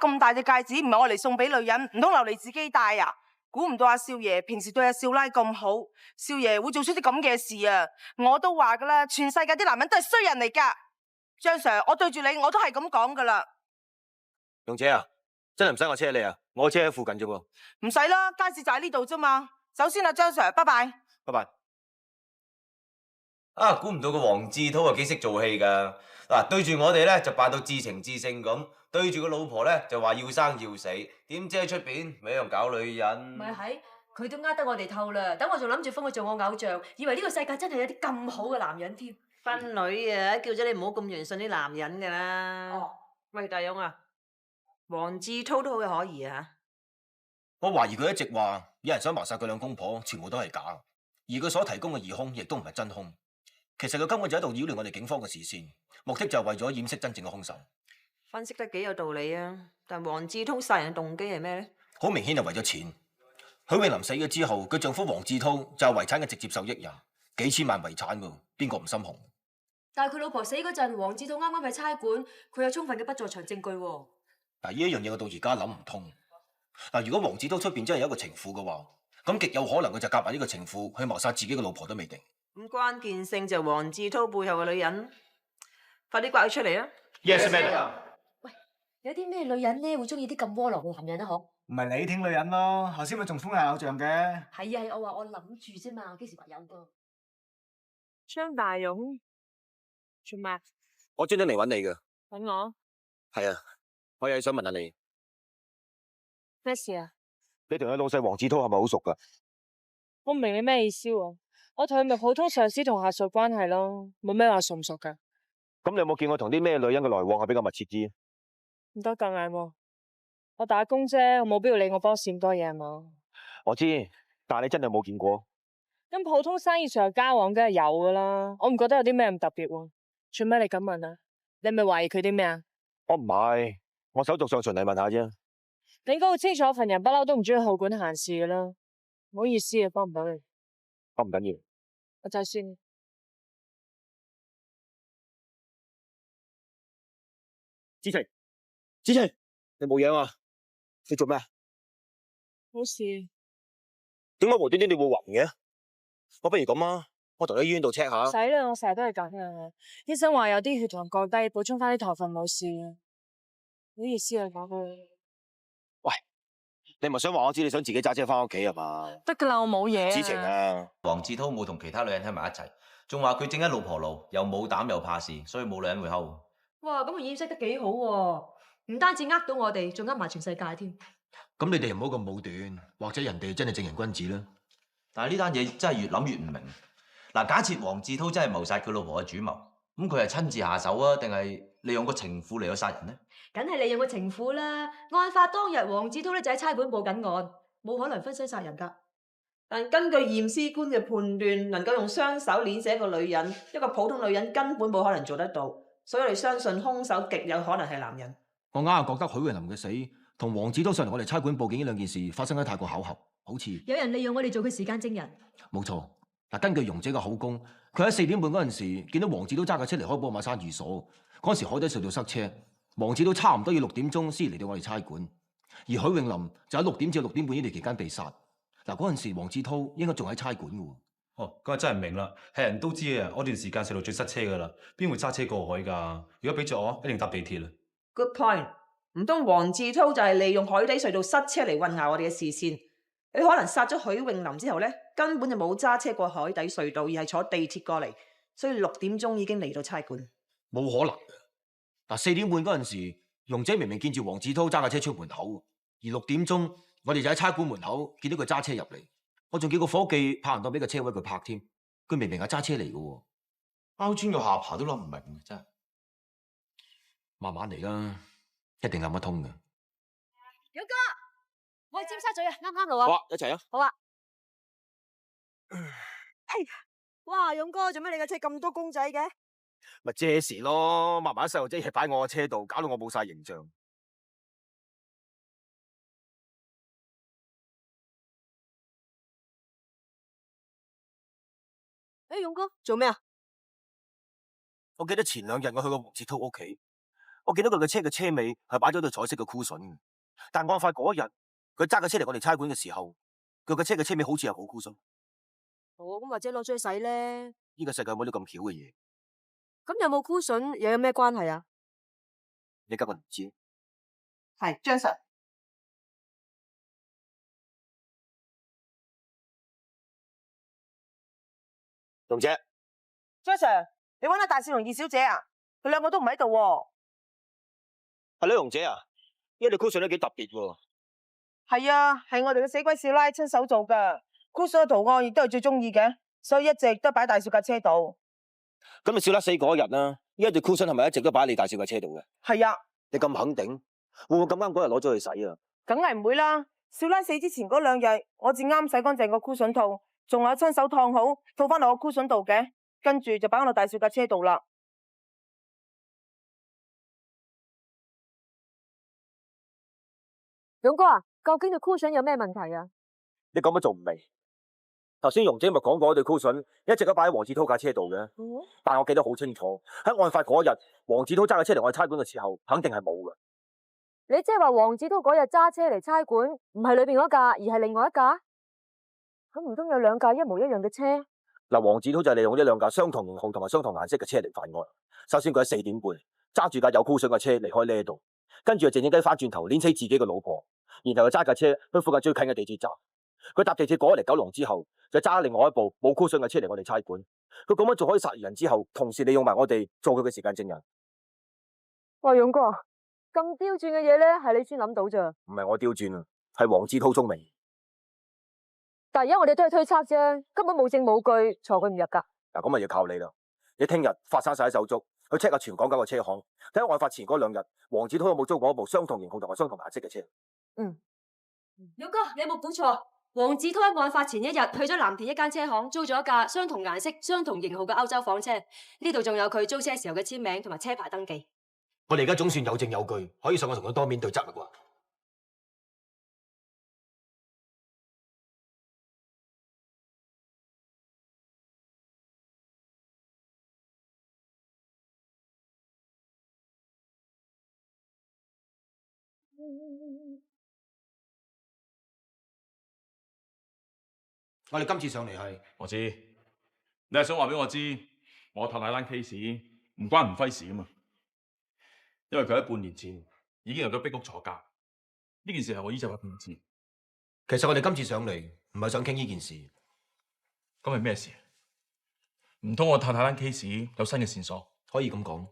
咁大隻戒指唔係我嚟送俾女人，唔通留嚟自己戴啊？估唔到阿少爺平時對阿少奶咁好，少爺會做出啲咁嘅事啊！我都話噶啦，全世界啲男人都係衰人嚟噶。張 Sir， 我對住你我都係咁講噶啦。容姐啊，真係唔使我車你啊，我車喺附近啫喎。唔使啦，街市就喺呢度啫嘛。首先啊，張 Sir， 拜拜。拜拜。啊，估唔到個黃志滔啊幾識做戲噶。嗱，對住我哋咧就扮到至情至性咁，對住個老婆咧就話要生要死，點知喺出邊咪一樣搞女人。咪係，佢都呃得我哋透啦。等我仲諗住封佢做我偶像，以為呢個世界真係有啲咁好嘅男人添。分女啊，叫咗你唔好咁樣信啲男人噶啦。哦，喂，大勇啊，黃志滔都好有可疑啊。我懷疑佢一直話有人想謀殺佢兩公婆，全部都係假，而佢所提供嘅疑兇亦都唔係真兇。其實佢根本就喺度擾亂我哋警方嘅視線，目的就係為咗掩飾真正嘅兇手。分析得幾有道理啊！但黃志滔殺人嘅動機係咩咧？好明顯係為咗錢。許詠林死咗之後，佢丈夫黃志滔就係遺產嘅直接受益人，幾千萬遺產喎，邊個唔心紅？但係佢老婆死嗰陣，黃志滔啱啱喺差館，佢有充分嘅不在場證據喎。嗱，呢一樣嘢我到而家諗唔通。嗱，如果黃志滔出邊真係有一個情婦嘅話，咁極有可能佢就夾埋呢個情婦去謀殺自己嘅老婆都未定。咁關鍵性就黃志滔背後嘅女人，快啲刮佢出嚟啊 Yes, madam。喂，有啲咩女人咧會中意啲咁窩囊嘅男人啊？嗬？唔係你挺女人咯，頭先咪仲封係偶像嘅。係啊，我話我諗住啫嘛，我幾時話有噶？張大勇，做咩？我專登嚟揾你㗎。揾我？係啊，我有嘢想問下你。咩事啊？你同佢老細黃志滔係咪好熟㗎？我唔明你咩意思喎？我同佢咪普通上司同下屬關係咯，冇咩話熟唔熟噶。咁你有冇見我同啲咩女人嘅來往係比較密切啲？唔得咁嗌喎，我打工啫，我冇必要理我 boss 咁多嘢係嘛。我知，但係你真係冇見過。咁普通生意上嘅交往梗係有噶啦，我唔覺得有啲咩咁特別喎。做咩你咁問啊？你係咪懷疑佢啲咩啊？我唔係，我手續上循例問下啫。你應該好清楚，份人不嬲都唔中意好管閒事噶啦。唔好意思啊，幫唔到你。唔緊要。我就算。子晴，子晴，你冇嘢啊？你做咩？冇事。點解無端端你會暈嘅？我不如咁啊，我同你喺醫院度 check 下。唔使啦，我成日都係咁嘅。醫生話有啲血糖降低，補充翻啲糖分冇事嘅。唔好意思啊，講句。喂，你唔係想話我知你想自己揸車翻屋企係嘛？得噶啦，我冇嘢。子晴啊，黃志滔冇同其他女人喺埋一齊，仲話佢正一老婆路，又冇膽又怕事，所以冇女人會溝。哇，咁佢掩飾得幾好喎，唔單止呃到我哋，仲呃埋全世界添。咁你哋唔好咁武斷，或者人哋真係正人君子啦。但係呢單嘢真係越諗越唔明。嗱，假設黃志滔真係謀殺佢老婆嘅主謀，咁佢係親自下手啊，定係利用個情婦嚟去殺人呢？梗係利用個情婦啦！案發當日，黃志滔咧就喺差館報緊案，冇可能分屍殺人噶。但根據驗屍官嘅判斷，能夠用雙手捏死一個女人，一個普通女人根本冇可能做得到，所以我哋相信兇手極有可能係男人。我硬係覺得許榮林嘅死同黃志滔上嚟我哋差館報警呢兩件事發生得太過巧合，好似有人利用我哋做佢時間證人。冇錯。嗱，根據容姐嘅口供，佢喺4點半嗰陣時見到黃志滔揸架車離開寶馬山寓所，嗰時海底隧道塞車，黃志滔差唔多要6點鐘先嚟到我哋差館，而許榮林就喺6點至6點半呢段期間被殺。嗱，嗰陣時黃志滔應該仲喺差館嘅喎。哦，咁啊真係唔明啦，係人都知啊，嗰段時間隧道最塞車噶啦，邊會揸車過海㗎？如果俾着我，一定搭地鐵啦。Good point，唔通黃志滔就係利用海底隧道塞車嚟混淆我哋嘅視線？你可能殺咗許詠林之後咧，根本就冇揸車過海底隧道，而係坐地鐵過嚟，所以6點鐘已經嚟到差館。冇可能嘅。嗱，4點半嗰陣時，容姐明明見住黃志滔揸架車出門口，而6點鐘我哋就喺差館門口見到佢揸車入嚟，我仲叫個伙計拍人檔俾個車位佢拍添，佢明明係揸車嚟嘅喎。拗穿個下巴都諗唔明，真係。慢慢嚟啦，一定諗得通嘅。勇哥，我去尖沙咀啊，啱啱路啊。好啊，一齊啊。好啊。哎呀，哇，勇哥，做咩你架車咁多公仔嘅？咪借時咯，抹埋啲細路仔嘢擺我個車度，搞到我冇晒形象。誒，勇哥，做咩啊？我記得前2日我去過黃志滔屋企，我見到佢嘅車嘅車尾係擺咗對彩色嘅 cushion，但案發嗰一日，佢揸架車嚟我哋差館嘅時候，佢嘅車嘅車尾好似係冇 cushion。哦，咁或者攞出去洗咧。呢個世界冇啲咁巧嘅嘢，咁有冇 cushion 又有咩關係啊？你根本唔知。係張 Sir，龍姐，張 Sir，你揾下大少同二小姐啊？佢兩個都唔喺度喎。係咧，龍姐啊，呢對 cushion 都幾特別喎。係啊，係我哋嘅死鬼少奶親手做噶。cushion 嘅圖案亦都係最中意嘅，所以一直都擺喺大少架車度。咁你少甩死嗰日啦，呢一對 cushion 係咪一直都擺喺你大少架車度嘅？係啊，你咁肯定，會唔會咁啱嗰日攞咗去洗啊？梗係唔會啦。少奶死之前嗰2日，我至啱洗乾淨個 cushion 套，仲有親手燙好，套翻落個 cushion 度嘅，跟住就擺喺我大少架車度啦。勇哥啊，究竟對 cushion 有咩問題啊？你講乜仲唔明？頭先容姐咪講過，對 cushion 一直都擺喺黃志濤架車度嘅，但我記得好清楚，喺案發嗰日，黃志濤揸架車嚟我哋差館嘅時候，肯定係冇嘅。你即係話黃子韜嗰日揸車嚟差館，唔係裏邊嗰架，而係另外一架？咁唔通有2架一模一樣嘅車？嗱，黃志濤就係利用呢2架相同型號同埋相同顏色嘅車嚟犯案。首先佢喺4點半揸住架有 cushion嘅車離開呢度，跟住就靜靜雞翻轉頭，碾死自己嘅老婆，然後就揸架車去附近最近嘅地鐵站。佢搭地鐵過咗嚟九龍之後，就揸另外一部冇 cushion嘅車嚟我哋差館。佢咁樣做可以殺人之後，同時利用埋我哋做佢嘅時間證人。喂，勇哥，咁刁鑽嘅嘢咧，係你先諗到咋？唔係我刁鑽啊，係黃志濤聰明。但係而家我哋都係推測啫，根本冇證冇據，鋤佢唔入噶。嗱，咁咪要靠你啦。你聽日發生晒手足，去 check 下全港9個車行，睇下案發前嗰2日，黃志濤有冇租過一部相同型號同埋相同顏色嘅車。勇哥，你有冇估錯？黃子韜喺案發前1日去咗藍田一間車行，租咗一架相同顏色、相同型號嘅歐洲房車。呢度仲有佢租車時候嘅簽名同埋車牌登記。我哋而家總算有證有據，可以上去同佢當面對質啦啩。我哋今次上嚟係，我知，你係想話俾我知，我太太單 case 唔關吳輝事啊嘛？因為佢喺半年前已經入咗壁屋坐監，呢件事係我依就話俾你知。其實我哋今次上嚟唔係想傾呢件事，咁係咩事？唔通我太太單 case 有新嘅線索？可以咁講。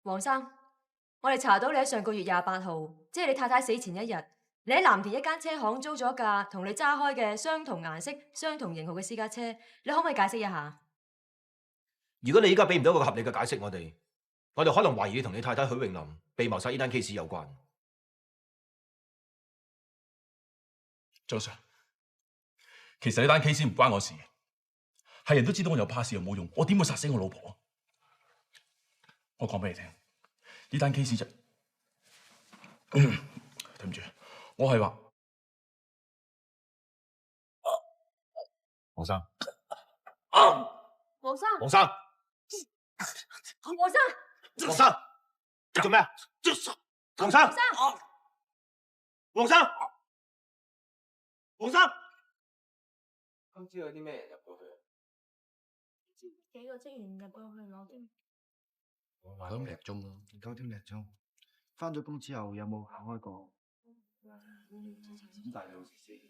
黃生，我哋查到你喺上個月28號，即係你太太死前1日，你喺藍田一間車行租咗一架同你揸開嘅相同顏色、相同型號嘅私家車，你可唔可以解釋一下？如果你依家俾唔到一個合理嘅解釋，我哋可能懷疑你同你太太許穎琳被謀殺呢單 case 有關。張 Sir，其實呢單 case 唔關我事，係人都知道我有怕事又冇用，我點會殺死我老婆？我講俾你聽，呢單 case 就對唔住，我係話黃生，黃生，黃生，黃生，黃生，你做咩啊？黃生，黃生，黃生，今朝有啲咩人入過去？幾個職員入過去攞啲。9點零鐘咯，9點零鐘。返咗工之後有冇行開過？大有事先。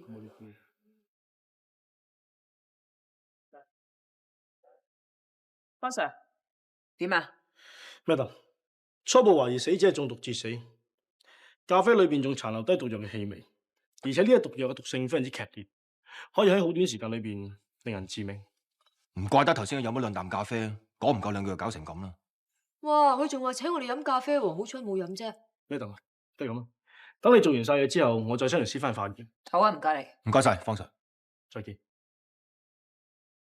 冇啲 feel。方 Sir，點啊？ Madam， 初步懷疑死者係中毒致死，咖啡裏邊仲殘留低毒藥嘅氣味，而且呢個毒藥嘅毒性非常之劇烈，可以喺好短時間裏邊令人致命。唔怪得頭先佢飲咗2啖咖啡，講唔夠2句就搞成咁啦。哇！佢仲話請我哋飲咖啡喎，好彩冇飲啫。Madam，都係咁啦。等你做完晒嘢之後，我再將條屍翻法院。好啊，唔該你。唔該晒，方 Sir。再見。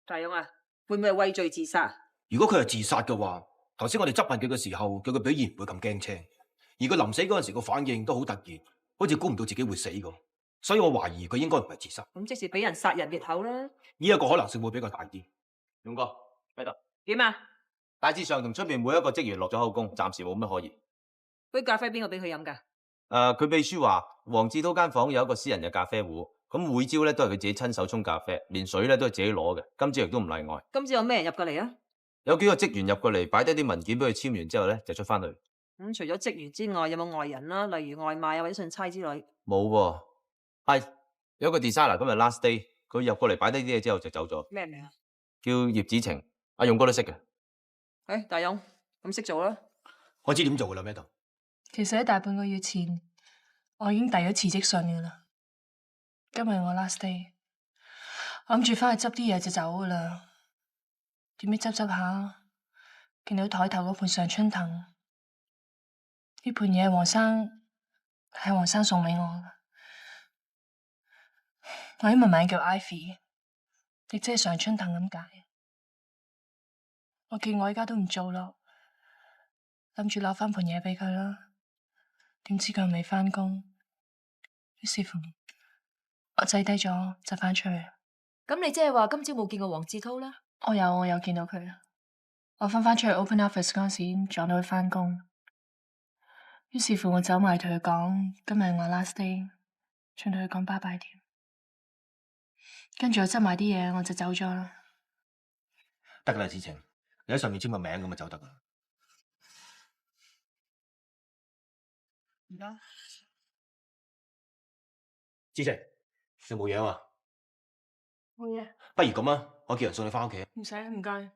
大勇啊，會唔會係畏罪自殺？如果佢係自殺嘅話，頭先我哋質問佢嘅時候，佢嘅表現唔會咁驚青，而佢臨死嗰陣時個反應都好突然，好似估唔到自己會死咁，所以我懷疑佢應該唔係自殺。咁即是俾人殺人滅口啦。呢一個可能性會比較大啲。勇哥，喺度。點啊？大致上同出邊每一個職員落咗口供，暫時冇乜可言。杯咖啡邊個俾佢飲㗎？佢秘書話黃志滔間房有一個私人嘅咖啡壺，咁每朝咧都係佢自己親手沖咖啡，連水咧都係自己攞嘅，今朝亦都唔例外。今朝有咩人入過嚟啊？有幾個職員入過嚟，擺低啲文件俾佢簽完之後咧，就出翻去。除咗職員之外，有冇外人啦？例如外賣啊或者信差之類？冇喎，係有個 designer 今日 last day，佢入過嚟擺低啲嘢之後就走咗。咩名啊？叫葉子晴，阿勇哥都識嘅。大勇咁識做啦。我知點做噶啦，Madam。其實喺大半個月前，我已經遞咗辭職信噶啦。今日我 last day， 我諗住翻去執啲嘢就走噶啦。點知執執下，見到台頭嗰盤常春藤，呢盤嘢係黃生送俾我噶。我英文名叫 Ivy， 亦即係常春藤咁解。我見我而家都唔做咯，諗住攞翻盤嘢俾佢啦。點知佢未返工，於是乎我擠低咗就返出去。咁你即係話今朝冇見過黃志滔啦？我有見到佢。我翻出去 open office 嗰陣時撞到佢返工，於是乎我走埋同佢講今日我 last day， 仲同佢講拜拜添。跟住我執埋啲嘢我就走咗啦。得噶啦，子晴，你喺上面簽個名咁就走得噶啦。而家子晴，你冇嘢啊嘛？冇嘢。不如咁啊，我叫人送你翻屋企。唔使，唔該。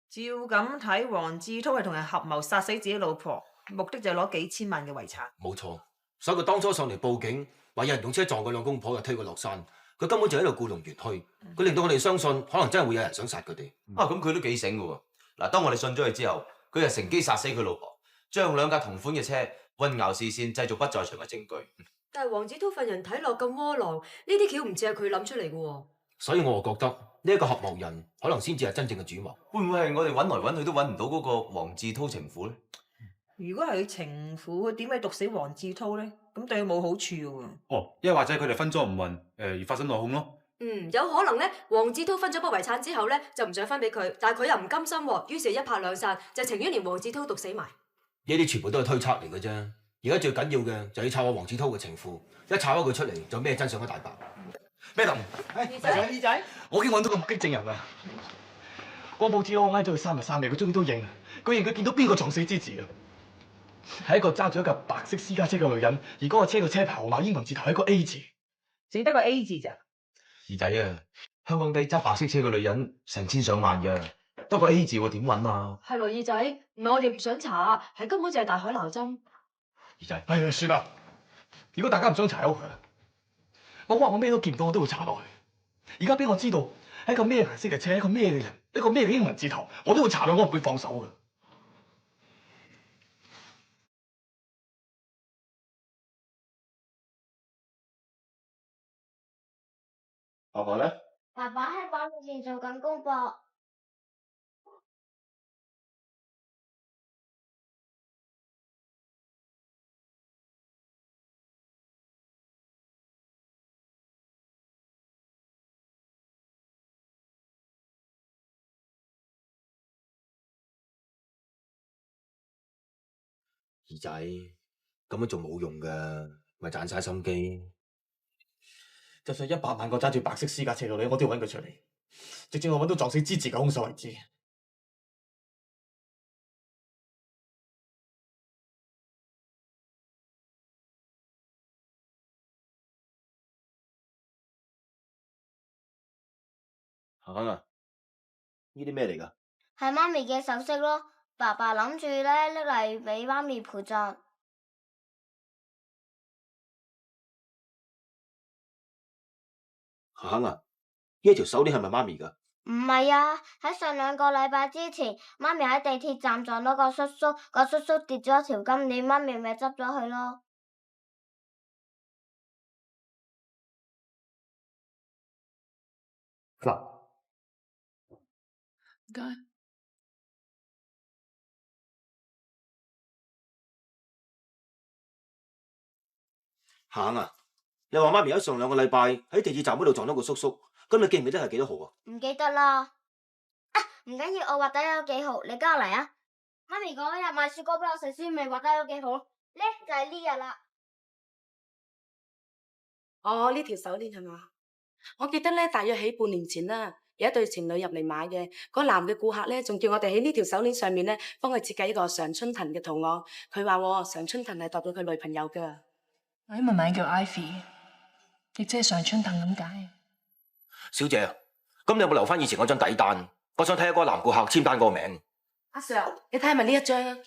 照咁睇，黃志滔係同人合謀殺死自己老婆，目的就係攞幾千萬嘅遺產。冇錯，所以佢當初上嚟報警，話有人用車撞佢兩公婆，又推佢落山。佢根本就喺度故弄玄虛，佢令到我哋相信，可能真係會有人想殺佢哋。咁佢都幾醒嘅喎。嗱，當我哋信咗佢之後，佢就乘機殺死佢老婆，將兩架同款嘅車混淆視線，製造不在場嘅證據。但係黃志滔份人睇落咁窩囊，呢啲橋唔似係佢諗出嚟嘅喎。所以我就覺得呢一個合謀人，可能先至係真正嘅主謀。會唔會係我哋揾來揾去都揾唔到嗰個黃志滔情婦咧？如果係佢情婦，點解毒死黃志滔咧？咁對佢冇好處嘅喎。因為或者佢哋分贓唔勻，而發生內訌咯。有可能咧，黃志滔分咗筆遺產之後咧，就唔想分俾佢，但係佢又唔甘心喎，於是一拍兩散，就情願連黃志滔毒死埋。呢啲全部都係推測嚟嘅啫。而家最緊要嘅就係要抄下黃志滔嘅情婦，一抄咗佢出嚟，就咩真相都大白。Madam，二仔，我已經揾到個目擊證人啦。我報紙我挨咗佢3日3夜，佢終於都認，佢認佢見到邊個撞死之字啊！係一個揸住一架白色私家車嘅女人，而嗰個車嘅車牌號碼英文字頭係一個 A 字，只得個 A 字咋？二仔啊，香港地揸白色車嘅女人成千上萬嘅，得個 A 字我點揾啊？係咯，二仔，唔係我哋唔想查，係根本就係大海撈針。二仔，哎呀，算啦，如果大家唔想查好佢，我話我咩都見唔到，我都會查落去。而家俾我知道係一個咩顏色嘅車，一個咩嘅人，一個咩嘅英文字頭，我都會查到，我唔會放手嘅。爸爸咧？爸爸喺房裏面做緊功課。二仔，咁樣做冇用噶，咪賺晒心機。就算100萬個揸住白色私家車嘅女，我都要揾佢出嚟，直至我揾到撞死之字嘅兇手為止。行啊！呢啲咩嚟噶？係媽咪嘅首飾咯，爸爸諗住咧拎嚟俾媽咪陪葬。行啊！呢條手鏈係咪媽咪噶？唔係啊，喺上2個禮拜之前，媽咪喺地鐵站撞到個叔叔，個叔叔跌咗條金鏈，媽咪咪執咗佢咯。嗱，唔該。行啊！你話媽咪喺上2個禮拜喺地鐵站嗰度撞到個叔叔，咁你記唔記得係幾多號啊？唔記得啦。啊，唔緊要，我畫低咗幾號，你跟我嚟啊！媽咪嗰日買雪糕俾我食先，咪畫低咗幾號咯？呢就係呢日啦。哦，呢條手鏈係嘛？我記得咧，大約喺半年前啦，有一對情侶入嚟買嘅，嗰男嘅顧客咧，仲叫我哋喺呢條手鏈上面咧，幫佢設計一個常春藤嘅圖案。佢話常春藤係代表佢女朋友噶。我英文名叫 Ivy， 亦即係常春藤咁解。小姐，咁你有冇留翻以前嗰張底單？我想睇下嗰個男顧客簽單嗰個名。阿 Sir，你睇係咪呢一張啊？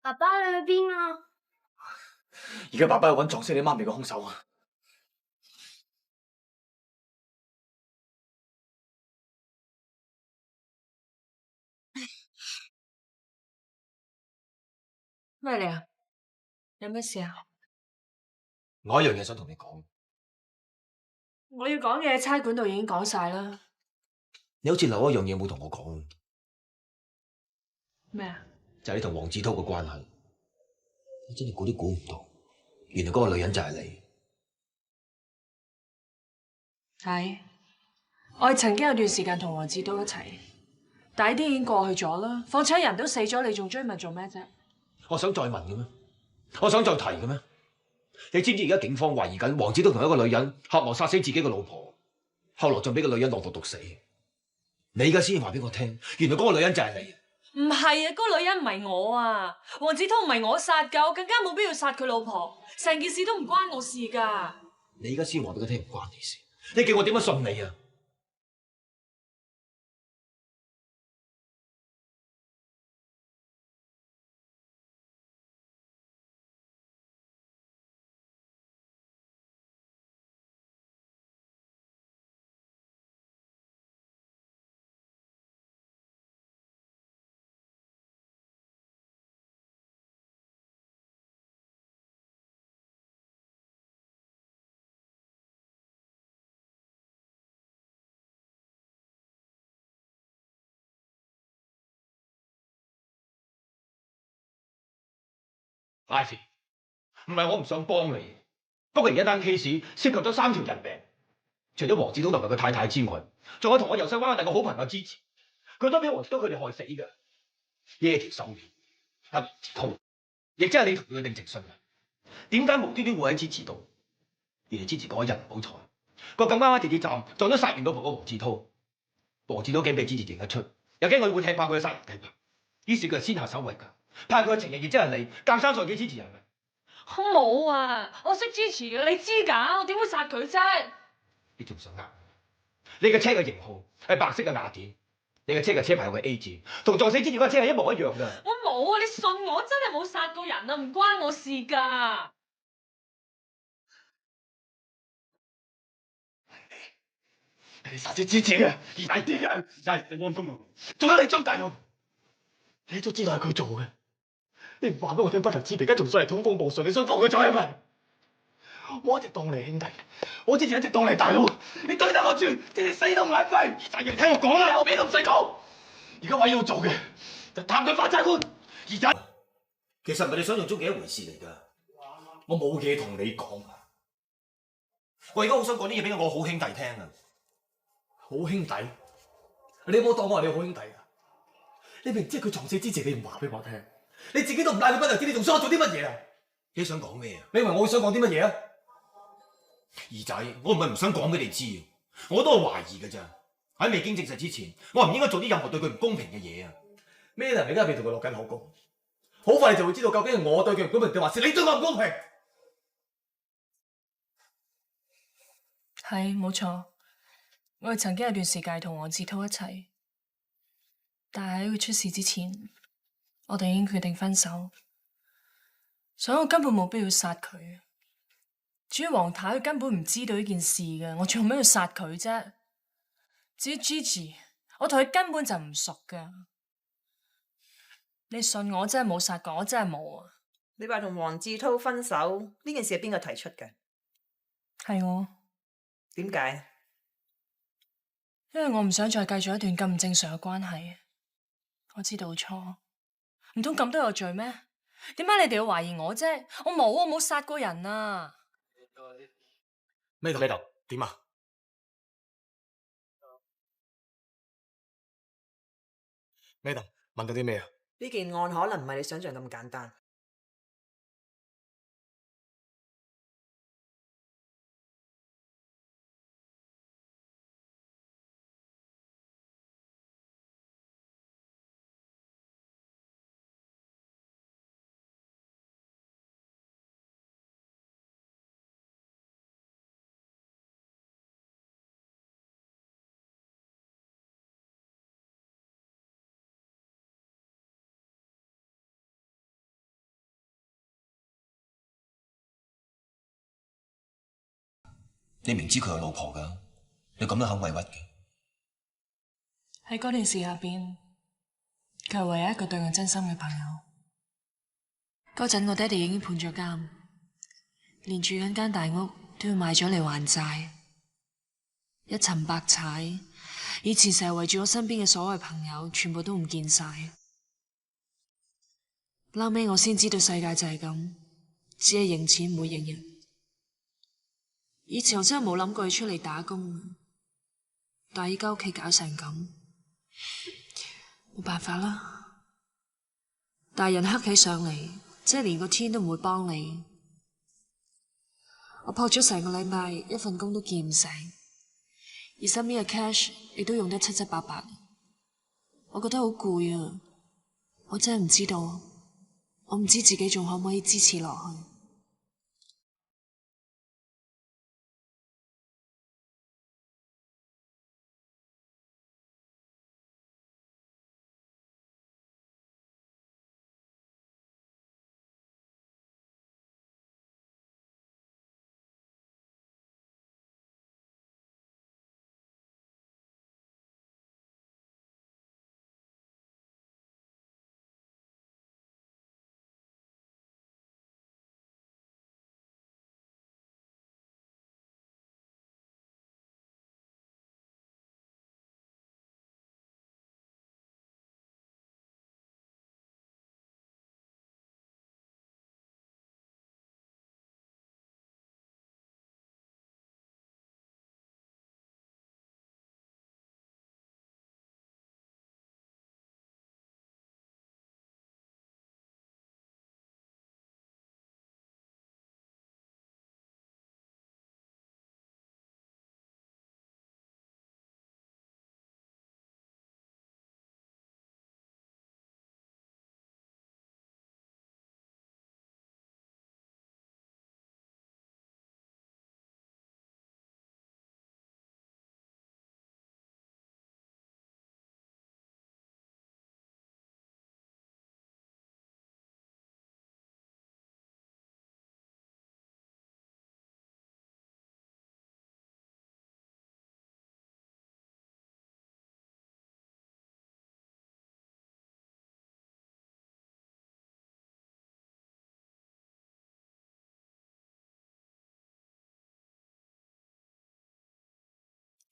爸爸你去邊啊？而家爸爸去揾撞死你媽咪嘅兇手啊！咩嚟啊？有咩事啊？我有一樣嘢想同你講。我要講嘅差館度已經講晒啦。你好似留一樣嘢冇同我講，咩啊？就係你同黃子韜嘅關係。我真係估都估唔到，原來嗰個女人就係你。係，我係曾經有段時間同黃子韜一齊，但係啲已經過去咗啦。況且人都死咗，你仲追問做咩啫？我想再問嘅咩？我想再提嘅咩？你知唔知而家警方懷疑緊黃子韜同一個女人合謀殺死自己嘅老婆，後來仲俾個女人落毒毒死。你而家先話俾我聽，原來嗰個女人就係你。唔係啊，嗰個女人唔係我啊，黃子韜唔係我殺㗎，我更加冇必要殺佢老婆，成件事都唔關我事㗎。你而家先話俾佢聽唔關你事，你叫我點樣信你啊？Ivy， 唔係我唔想幫你，不過而家單 case 涉及咗3條人命，除咗黃子韜同埋佢太太之外，仲有同我由細玩到大個好朋友之前，佢都俾黃子韜佢哋害死㗎。呢一條手鏈係黃子韜，亦即係你同佢定情信嘅。點解無端端會喺支持度？原來支持嗰日唔好彩，個咁啱喺地鐵站撞咗殺完老婆個黃子韜。黃子韜驚俾支持認得出，又驚佢會踢爆佢嘅殺人計劃，於是佢就先下手為強，派佢嘅情人亦即係你，夾生再幾支持人嘅。我冇啊，我識支持嘅，你知㗎，我點會殺佢啫？你仲想呃？你嘅車嘅型號係白色嘅雅典，你嘅車嘅車牌係 A 字，同撞死之前嗰架車係一模一樣㗎。我冇啊，你信我，真係冇殺過人啊，唔關我事㗎。你殺死之前嘅二大啲人，係你安風啊！仲有你張大勇，你都知道係佢做嘅，你唔話俾我聽不能知，而家仲上嚟通風報信，你想放佢走係咪？我一直當你兄弟，我之前一直當你大佬，你對得我住，真係死都唔眼廢。二仔，你聽我講啦，我邊都唔使講。而家我要做嘅就探佢發債官。二仔，其實唔係你想象中嘅一回事嚟㗎。我冇嘢同你講啊！我而家好想講啲嘢俾我好兄弟聽啊！好兄弟，你有冇當我係你好兄弟啊？你明知佢撞死之前，你唔話俾我聽，你自己都唔帶佢不特止，你仲想我做啲乜嘢啊？你想講咩啊？你以為我想講啲乜嘢啊？二仔，我唔係唔想講俾你知，我都係懷疑㗎咋。喺未經證實之前，我唔應該做啲任何對佢唔公平嘅嘢啊！咩人你而家未同佢落緊口供，好快你就會知道究竟係我對佢唔公平定還是你對我唔公平。係冇錯，我哋曾經有段時間同黃子韜一齊，但係喺佢出事之前，我哋已經決定分手，所以我根本冇必要殺佢。至於黃太，佢根本唔知道呢件事嘅，我仲有咩要殺佢啫？至於 Gigi， 我同佢根本就唔熟噶。你信我真係冇殺過，我真係冇啊！你話同黃志滔分手呢件事係邊個提出嘅？係我，點解？因為我唔想再繼續一段咁唔正常嘅關係。我知道錯，唔通咁都有罪咩？點解你哋要懷疑我啫？我冇殺過人啊！咩度？點啊？咩度？問到啲咩啊？呢件案可能唔係你想象咁簡單。你明知佢有老婆噶，你咁都肯委屈嘅？喺嗰段時下邊，佢係唯一一個對我真心嘅朋友。嗰陣我爹哋已經判咗監，連住緊間大屋都要賣咗嚟還債，一沉百踩。以前成日圍住我身邊嘅所謂朋友，全部都唔見晒。後尾我先知道世界就係咁，只係認錢唔會認人。以前我真係冇諗過要出嚟打工，但係依家屋企搞成咁，冇辦法啦。大人黑起上嚟，即係連個天都唔會幫你。我撲咗成個禮拜，一份工都見唔成，而身邊嘅 cash 亦都用得七七八八。我覺得好攰啊！我真係唔知道，我唔知自己仲可唔可以支持落去。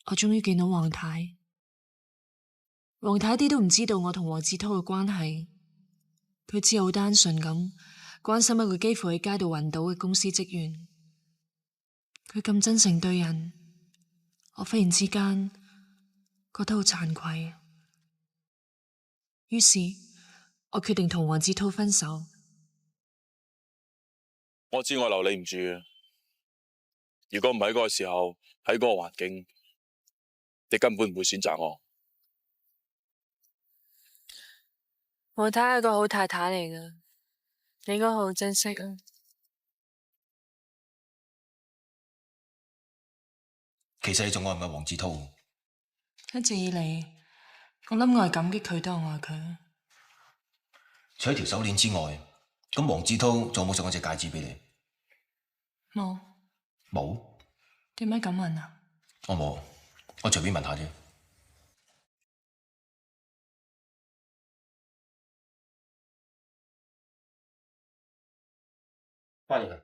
我終於見到黃太，黃太一啲都唔知道我同黃志滔嘅關係，佢只係好單純咁關心一個幾乎喺街度暈倒嘅公司職員。佢咁真誠對人，我忽然之間覺得好慚愧，於是我決定同黃志滔分手。我知我留你唔住，如果唔喺嗰個時候，喺嗰個環境，你根本唔會選擇我。黃太係個好太太嚟噶，你應該好好珍惜啊。其實你仲愛唔愛黃志滔？一直以嚟，我諗我係感激佢多過愛佢。除咗條手鏈之外，咁黃志滔仲有冇送我隻戒指俾你？冇。冇？點解咁問啊？我冇，我隨便問下啫。翻嚟。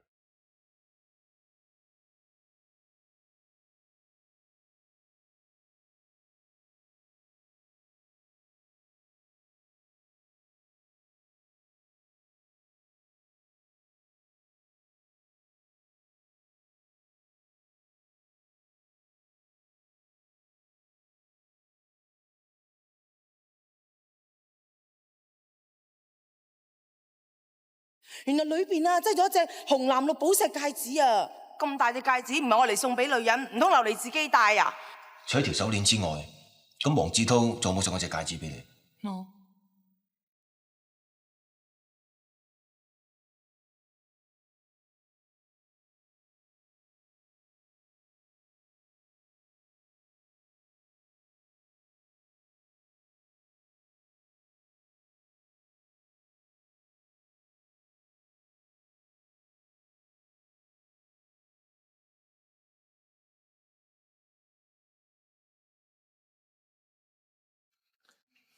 原來裏邊啊擠咗一隻紅藍綠寶石戒指啊！咁大隻戒指唔係我嚟送俾女人，唔通留嚟自己戴啊？除咗條手鏈之外，咁黃志滔仲有冇送一隻戒指俾你？冇。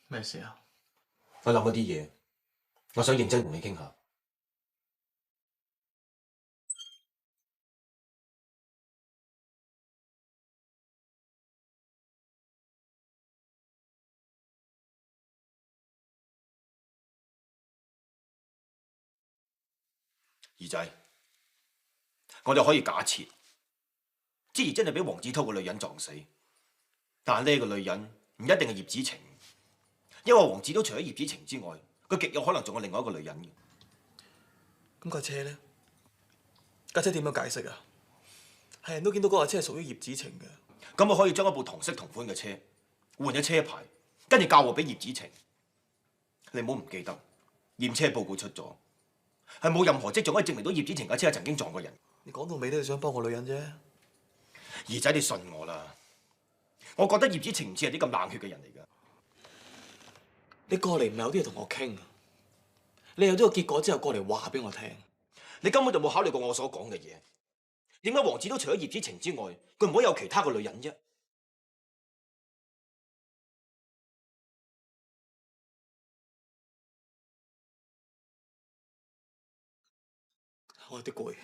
咩事啊？我諗咗啲嘢，我想認真同你傾下。兒仔，我哋可以假設，之兒真係俾黃子韜個女人撞死，但係呢個女人唔一定係葉子晴。因為黃子韜除咗葉子晴之外，佢極有可能仲有另外一個女人嘅。咁架車呢？架車點樣解釋啊？係人都見到嗰架車係屬於葉子晴嘅。咁我可以將一部同色同款嘅車換咗車牌，跟住交貨俾葉子晴。你唔好唔記得，驗車報告出咗，係冇任何跡象可以證明到葉子晴架車係曾經撞過人。你講到尾都係想幫個女人啫。兒仔，你信我啦，我覺得葉子晴唔似係啲咁冷血嘅人嚟㗎。你過嚟唔係有啲嘢同我傾啊？你有咗個結果之後過嚟話俾我聽，你根本就冇考慮過我所講嘅嘢。點解黃子韜除咗葉子晴之外，佢唔可以有其他個女人啫？我有啲攰。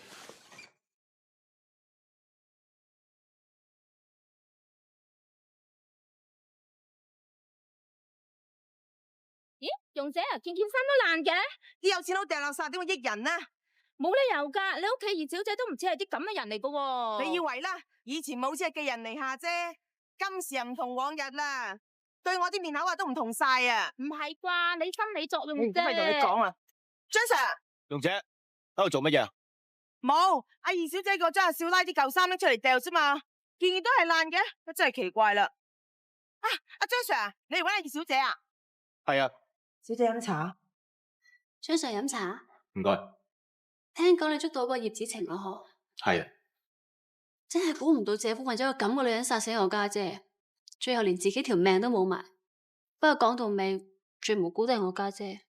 咦，容姐啊，件衫都爛嘅，啲有錢佬掉垃圾點會益人呢？冇理由噶，你屋企二小姐都唔似係啲咁嘅人嚟噶喎。你以為啦？以前冇只係寄人籬下啫，今時又唔同往日啦。對我啲面口啊都唔同晒啊！唔係啩？你心理作用啫。咁咪同你講啊，張 Sir。容姐喺度做乜嘢？冇，阿二小姐個將阿少拉啲舊衫拎出嚟掉啫嘛，件件都係爛嘅，真係奇怪啦。啊，阿張 Sir，你嚟搵阿二小姐啊？係啊。小姐飲茶。張 Sir 飲茶。唔該。聽講你捉到個葉子晴啊？嗬。係啊。真係估唔到姐夫為咗個咁嘅女人殺死我家姐，最後連自己條命都冇埋。不過講到尾，最無辜都係我家姐。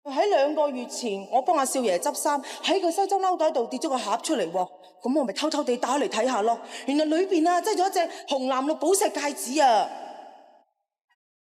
喺2個月前，我幫阿少爺執衫，喺個西裝褸袋度跌咗個盒出嚟喎。咁我咪偷偷地打開嚟睇下咯。原來裏邊啊擠咗一隻紅藍綠寶石戒指啊！